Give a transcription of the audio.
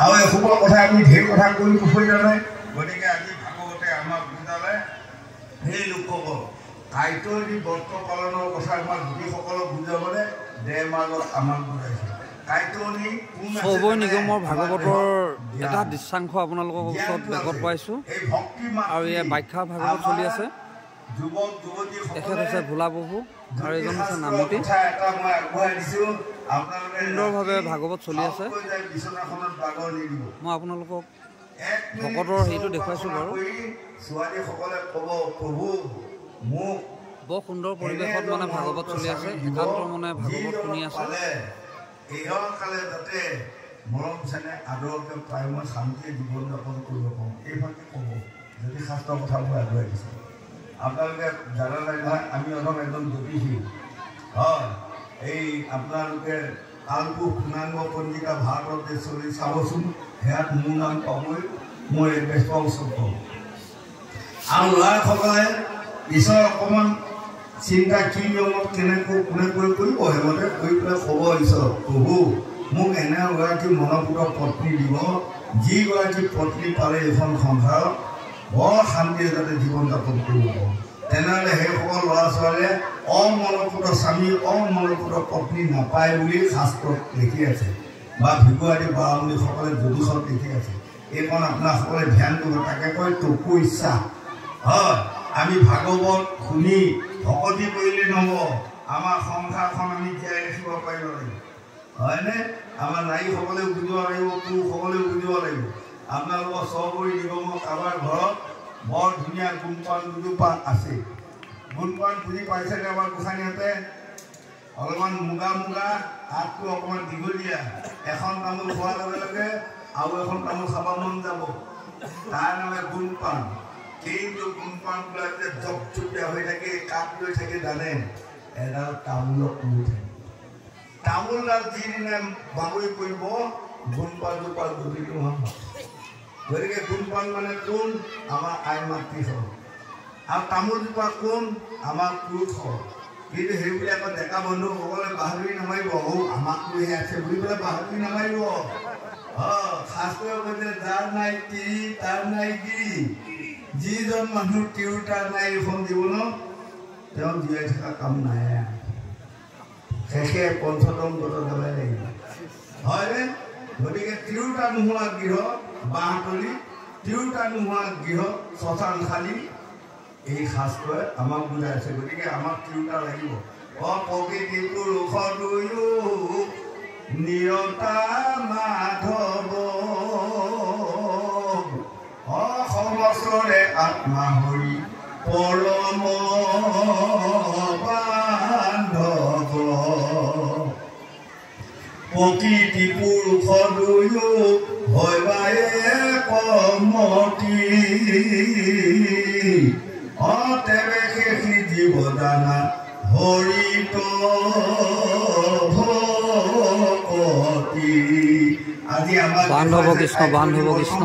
আৰু এসোপা কথা আমি ঢেৰ কথা কৈ কৈ জানে। গতিকে আজি ভাগৱতে আমাক বুজালে সেই লোকসকল কাইতৰি ব্ৰত পালনৰ কথা আমাক গোটেইসকলক বুজাবলৈ দেহ মাজত আমাক বুজাইছে। সৌবৈ নিগমৰ ভাগৱতৰ এটা দৃশ্যাংশ আপোনালোকৰ ওচৰত বেগত পাইছোঁ আৰু ইয়াৰ ব্যাখ্যা ভাগৱত চলি আছে। তেখেত হৈছে ভোলা প্ৰভু আৰু এজন হৈছে নামতি। সুন্দৰভাৱে ভাগৱত চলি আছে। মই আপোনালোকক ভকতৰ হেৰিটো দেখুৱাইছোঁ বাৰু। বৰ সুন্দৰ পৰিৱেশত মানে ভাগৱত চলি আছে। একান্ত মানে ভাগৱত শুনি আছে। এইকালে যাতে মৰম চেনে আদৰকে পাই মই শান্তিয়ে জীৱন যাপন কৰিব পাৰোঁ এইভাগে ক'ব যদি শাস্ত্ৰৰ কথাবোৰ আগুৱাই দিছে। আপোনালোকে জানা নাই নহয় আমি অলপ এজন জ্যোতিষী হয়। এই আপোনালোকে কালপুৰুষ পূৰ্ণাংগ পঞ্জিকা ভাৰতত যে চলি চাবচোন সেয়াত মোৰ নাম পাবই। মই বেষ্ট ওচৰত পাওঁ আৰু ল'ৰাসকলে ঈশ্বৰ অকণমান চিন্তা কি নিয়মত কেনেকৈ কোনে কৰিব সেইমতে কৰি পেলাই ক'ব ঈশ্বৰ প্ৰভু মোক এনে এগৰাকী মনপুত পত্নী দিব যিগৰাকী পত্নী পালে এইখন সংসাৰত বৰ শান্তিৰে যাতে জীৱন যাপন কৰিব পাৰোঁ। তেনেহ'লে সেইসকল ল'ৰা ছোৱালীয়ে অমনপুত স্বামী অমনপুত পত্নী নাপায় বুলি শাস্ত্ৰত লিখি আছে বা ভিগুৱাদী বাৰমুণীসকলে জ্যোতিষত লিখি আছে। এইখন আপোনাৰসকলে ধ্যান কৰিব। তাকে কয় টকু ইচ্ছা হয়। আমি ভাগৱত শুনি ভকতি কৰিলে নহ'ব। আমাৰ সংসাৰখন আমি জীয়াই ৰাখিব পাৰিব লাগিব হয়নে? আমাৰ নাৰীসকলেও বুজিব লাগিব, পুৰুষসকলেও বুজিব লাগিব। আপোনালোকৰ সৌবৈ নিগমৰ কাৰোবাৰ ঘৰত বৰ ধুনীয়া গুণপান দুজোপা আছে। গুণপান বুজি পাইছেনে? আমাৰ গোসাঁনীহঁতে অলপমান মুগা মুগা হাতটো অকণমান দীঘলীয়া। এখন তামোল খোৱাৰ লগে লগে আৰু এখন তামোল খাব মন যাব। তাৰ নামে গুণপান। কিন্তু গুণপানবিলাক যে জপজপীয়া হৈ থাকে কাপ লৈ থাকে জানে এডাল তামোলত লৈ থাকে। তামোলডাল যিদিনা বাগৰি পৰিব গুণপানজোপা গতি নোহোৱা হয়। গতিকে গুণপান মানে কোন? আমাৰ আই মাতৃ হ'ল আৰু তামোলজোপা কোন? আমাৰ পুৰুষ হ'ল। কিন্তু সেইবিলাকৰ ডেকা বন্ধুসকলে বাহাদুৰি নামাৰিব। আমাক লৈহে আছে বুলি পেলাই বাহাদুৰি নামাৰিব। শাস্ত্ৰই কৈছে যাৰ নাই তিৰি তাৰ নাই গিৰি। যিজন মানুহ তিৰোতা নাই এইখন জীৱনত তেওঁ জীয়াই থকা কাম নাই। শেষে পঞ্চতম গত যাবই লাগিব হয়নে? গতিকে তিৰোতা নোহোৱা গৃহ বাঁহতলি, তিৰোতা নোহোৱা গৃহ শ্মশানশালী এই শাস্ত্ৰই আমাক বুজাই আছে। গতিকে আমাক তিৰোতা লাগিব। প্ৰকৃতি পুৰুষ দুয়ো নিয়তা মাধৱ সমস্তৰে আত্মা হৰি পৰম বান্ধৱ। প্ৰকৃতি পুৰুষ দুয়ো হয় কমতি তেৱে শেষি জীৱ দানা হৰিত ভকতি। আজি আমাৰ বান্ধৱ কৃষ্ণ, বান্ধৱ কৃষ্ণ।